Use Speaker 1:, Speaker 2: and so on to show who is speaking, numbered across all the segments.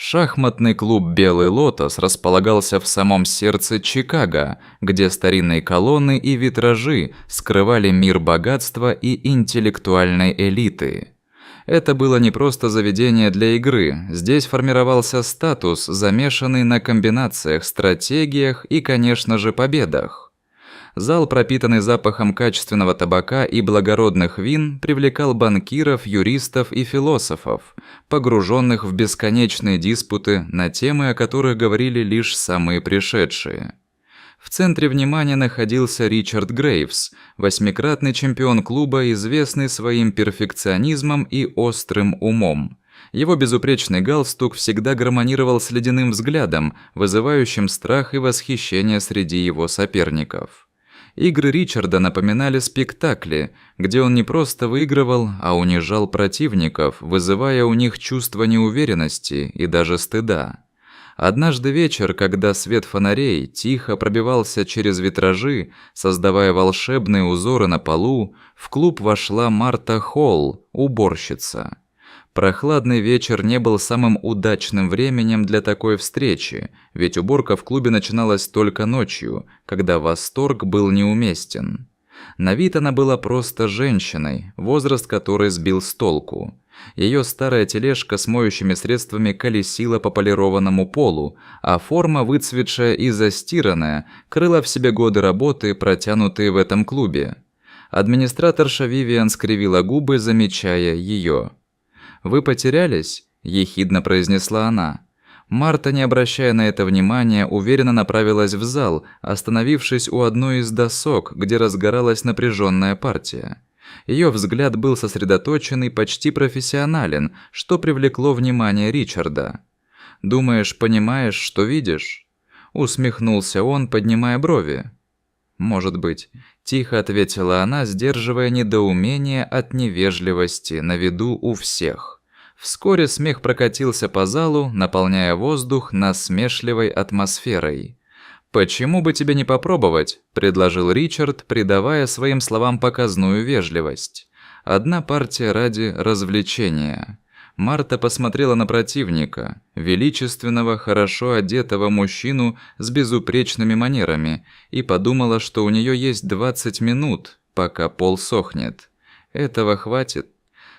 Speaker 1: Шахматный клуб «Белый лотос» располагался в самом сердце Чикаго, где старинные колонны и витражи скрывали мир богатства и интеллектуальной элиты. Это было не просто заведение для игры, здесь формировался статус, замешанный на комбинациях, стратегиях и, конечно же, победах. Зал, пропитанный запахом качественного табака и благородных вин, привлекал банкиров, юристов и философов, погруженных в бесконечные диспуты на темы, о которых говорили лишь самые пришедшие. В центре внимания находился Ричард Грейвс, восьмикратный чемпион клуба, известный своим перфекционизмом и острым умом. Его безупречный галстук всегда гармонировал с ледяным взглядом, вызывающим страх и восхищение среди его соперников. Игры Ричарда напоминали спектакли, где он не просто выигрывал, а унижал противников, вызывая у них чувство неуверенности и даже стыда. Однажды вечер, когда свет фонарей тихо пробивался через витражи, создавая волшебные узоры на полу, в клуб вошла Марта Холл, уборщица. Прохладный вечер не был самым удачным временем для такой встречи, ведь уборка в клубе начиналась только ночью, когда восторг был неуместен. На вид она была просто женщиной, возраст которой сбил с толку. Ее старая тележка с моющими средствами колесила по полированному полу, а форма, выцветшая и застиранная, крыла в себе годы работы, протянутые в этом клубе. Администраторша Вивиан скривила губы, замечая ее. «Вы потерялись?» – ехидно произнесла она. Марта, не обращая на это внимания, уверенно направилась в зал, остановившись у одной из досок, где разгоралась напряженная партия. Ее взгляд был сосредоточен и почти профессионален, что привлекло внимание Ричарда. «Думаешь, понимаешь, что видишь?» – усмехнулся он, поднимая брови. «Может быть», – тихо ответила она, сдерживая недоумение от невежливости на виду у всех. Вскоре смех прокатился по залу, наполняя воздух насмешливой атмосферой. «Почему бы тебе не попробовать?» – предложил Ричард, придавая своим словам показную вежливость. «Одна партия ради развлечения». Марта посмотрела на противника, величественного, хорошо одетого мужчину с безупречными манерами, и подумала, что у нее есть 20 минут, пока пол сохнет. «Этого хватит?»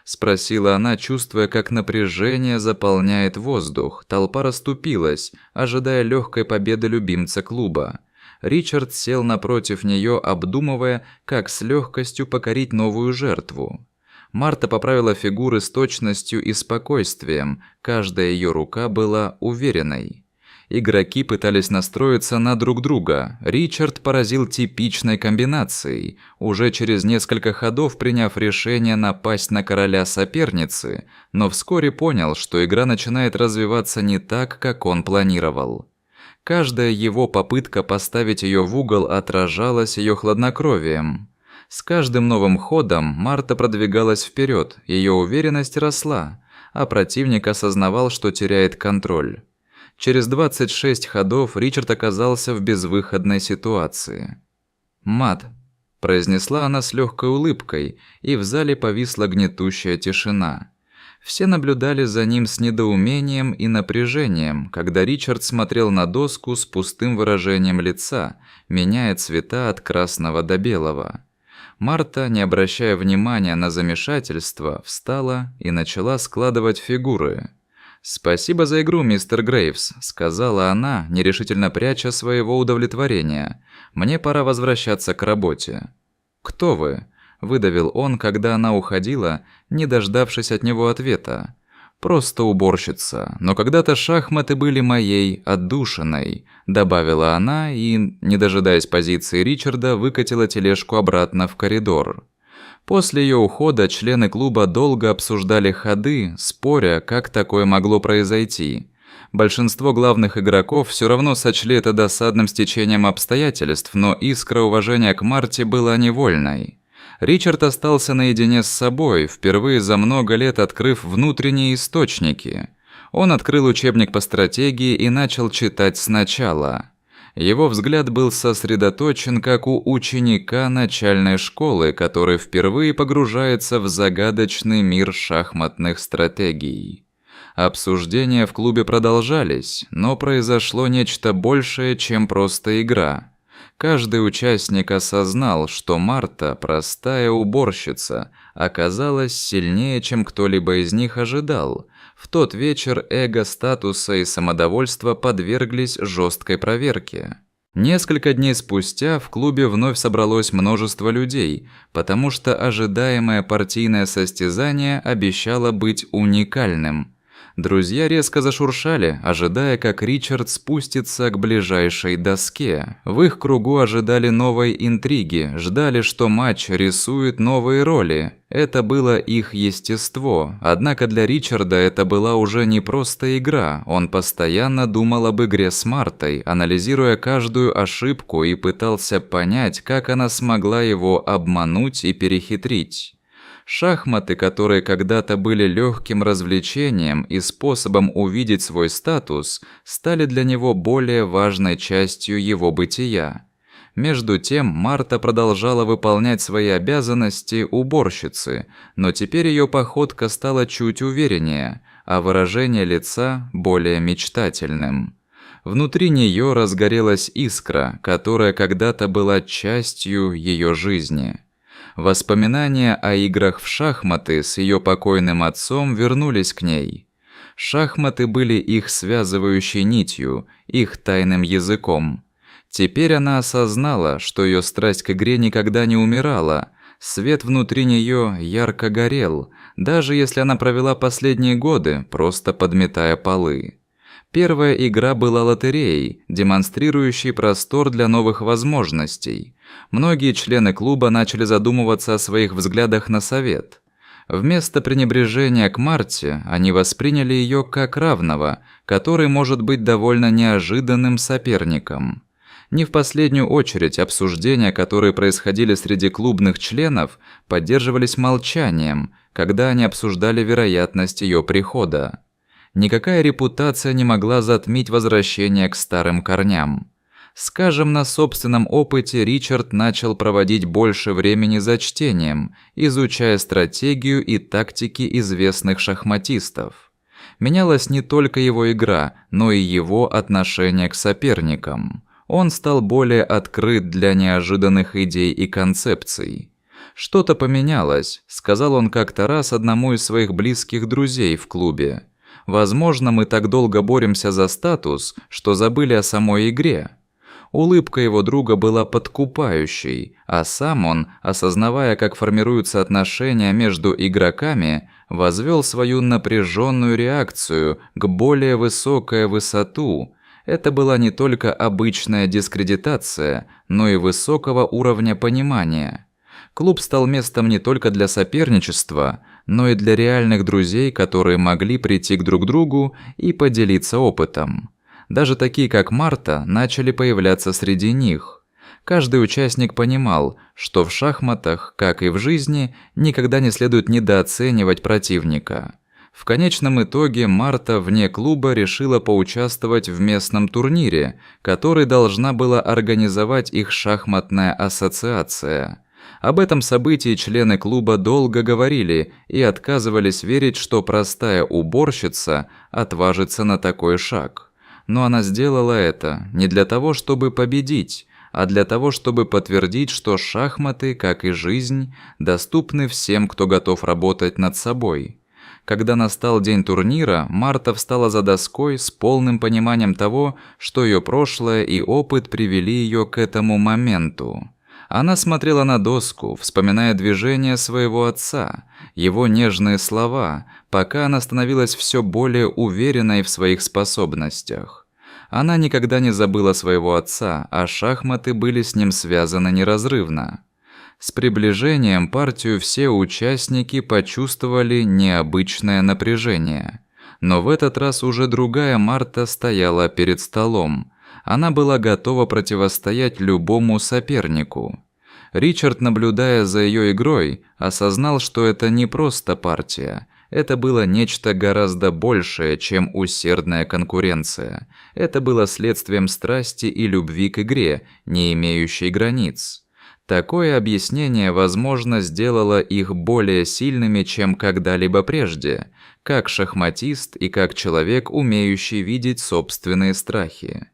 Speaker 1: – спросила она, чувствуя, как напряжение заполняет воздух. Толпа расступилась, ожидая легкой победы любимца клуба. Ричард сел напротив нее, обдумывая, как с легкостью покорить новую жертву. Марта поправила фигуры с точностью и спокойствием, каждая ее рука была уверенной. Игроки пытались настроиться на друг друга. Ричард поразил типичной комбинацией, уже через несколько ходов приняв решение напасть на короля соперницы, но вскоре понял, что игра начинает развиваться не так, как он планировал. Каждая его попытка поставить ее в угол отражалась ее хладнокровием. С каждым новым ходом Марта продвигалась вперед, ее уверенность росла, а противник осознавал, что теряет контроль. Через 26 ходов Ричард оказался в безвыходной ситуации. «Мат», – произнесла она с легкой улыбкой, и в зале повисла гнетущая тишина. Все наблюдали за ним с недоумением и напряжением, когда Ричард смотрел на доску с пустым выражением лица, меняя цвета от красного до белого. Марта, не обращая внимания на замешательство, встала и начала складывать фигуры. «Спасибо за игру, мистер Грейвс», – сказала она, нерешительно пряча своего удовлетворения. «Мне пора возвращаться к работе». «Кто вы?» – выдавил он, когда она уходила, не дождавшись от него ответа. «Просто уборщица, но когда-то шахматы были моей отдушиной», – добавила она и, не дожидаясь позиции Ричарда, выкатила тележку обратно в коридор. После ее ухода члены клуба долго обсуждали ходы, споря, как такое могло произойти. Большинство главных игроков все равно сочли это досадным стечением обстоятельств, но искра уважения к Марте была невольной. Ричард остался наедине с собой, впервые за много лет открыв внутренние источники. Он открыл учебник по стратегии и начал читать сначала. Его взгляд был сосредоточен, как у ученика начальной школы, который впервые погружается в загадочный мир шахматных стратегий. Обсуждения в клубе продолжались, но произошло нечто большее, чем просто игра. Каждый участник осознал, что Марта, простая уборщица, оказалась сильнее, чем кто-либо из них ожидал. В тот вечер эго, статуса и самодовольства подверглись жесткой проверке. Несколько дней спустя в клубе вновь собралось множество людей, потому что ожидаемое партийное состязание обещало быть уникальным. Друзья резко зашуршали, ожидая, как Ричард спустится к ближайшей доске. В их кругу ожидали новой интриги, ждали, что матч рисует новые роли. Это было их естество. Однако для Ричарда это была уже не просто игра. Он постоянно думал об игре с Мартой, анализируя каждую ошибку и пытался понять, как она смогла его обмануть и перехитрить. Шахматы, которые когда-то были легким развлечением и способом увидеть свой статус, стали для него более важной частью его бытия. Между тем, Марта продолжала выполнять свои обязанности уборщицы, но теперь ее походка стала чуть увереннее, а выражение лица более мечтательным. Внутри нее разгорелась искра, которая когда-то была частью ее жизни. Воспоминания о играх в шахматы с ее покойным отцом вернулись к ней. Шахматы были их связывающей нитью, их тайным языком. Теперь она осознала, что ее страсть к игре никогда не умирала. Свет внутри нее ярко горел, даже если она провела последние годы, просто подметая полы. Первая игра была лотереей, демонстрирующей простор для новых возможностей. Многие члены клуба начали задумываться о своих взглядах на совет. Вместо пренебрежения к Марте, они восприняли ее как равного, который может быть довольно неожиданным соперником. Не в последнюю очередь обсуждения, которые происходили среди клубных членов, поддерживались молчанием, когда они обсуждали вероятность ее прихода. Никакая репутация не могла затмить возвращение к старым корням. Скажем, на собственном опыте Ричард начал проводить больше времени за чтением, изучая стратегию и тактики известных шахматистов. Менялась не только его игра, но и его отношение к соперникам. Он стал более открыт для неожиданных идей и концепций. «Что-то поменялось», — сказал он как-то раз одному из своих близких друзей в клубе. «Возможно, мы так долго боремся за статус, что забыли о самой игре». Улыбка его друга была подкупающей, а сам он, осознавая, как формируются отношения между игроками, возвел свою напряженную реакцию к более высокой высоту. Это была не только обычная дискредитация, но и высокого уровня понимания. Клуб стал местом не только для соперничества, но и для реальных друзей, которые могли прийти к друг другу и поделиться опытом. Даже такие, как Марта, начали появляться среди них. Каждый участник понимал, что в шахматах, как и в жизни, никогда не следует недооценивать противника. В конечном итоге Марта вне клуба решила поучаствовать в местном турнире, который должна была организовать их шахматная ассоциация. Об этом событии члены клуба долго говорили и отказывались верить, что простая уборщица отважится на такой шаг. Но она сделала это не для того, чтобы победить, а для того, чтобы подтвердить, что шахматы, как и жизнь, доступны всем, кто готов работать над собой. Когда настал день турнира, Марта встала за доской с полным пониманием того, что ее прошлое и опыт привели ее к этому моменту. Она смотрела на доску, вспоминая движения своего отца, его нежные слова, пока она становилась все более уверенной в своих способностях. Она никогда не забыла своего отца, а шахматы были с ним связаны неразрывно. С приближением партию все участники почувствовали необычное напряжение. Но в этот раз уже другая Марта стояла перед столом. Она была готова противостоять любому сопернику. Ричард, наблюдая за ее игрой, осознал, что это не просто партия. Это было нечто гораздо большее, чем усердная конкуренция. Это было следствием страсти и любви к игре, не имеющей границ. Такое объяснение, возможно, сделало их более сильными, чем когда-либо прежде, как шахматист и как человек, умеющий видеть собственные страхи.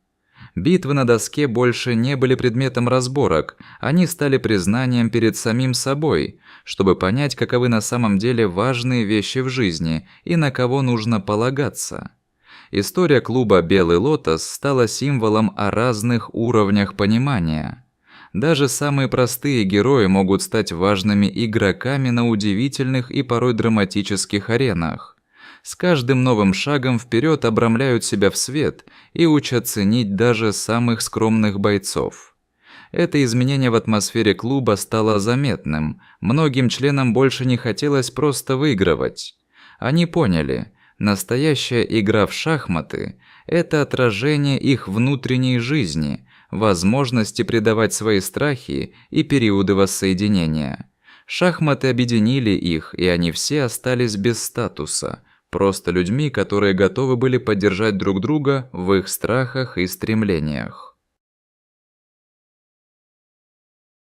Speaker 1: Битвы на доске больше не были предметом разборок, они стали признанием перед самим собой, чтобы понять, каковы на самом деле важные вещи в жизни и на кого нужно полагаться. История клуба «Белый лотос» стала символом о разных уровнях понимания. Даже самые простые герои могут стать важными игроками на удивительных и порой драматических аренах. С каждым новым шагом вперед обрамляют себя в свет и учат ценить даже самых скромных бойцов. Это изменение в атмосфере клуба стало заметным. Многим членам больше не хотелось просто выигрывать. Они поняли, настоящая игра в шахматы – это отражение их внутренней жизни, возможности предавать свои страхи и периоды воссоединения. Шахматы объединили их, и они все остались без статуса, просто людьми, которые готовы были поддержать друг друга в их страхах и стремлениях.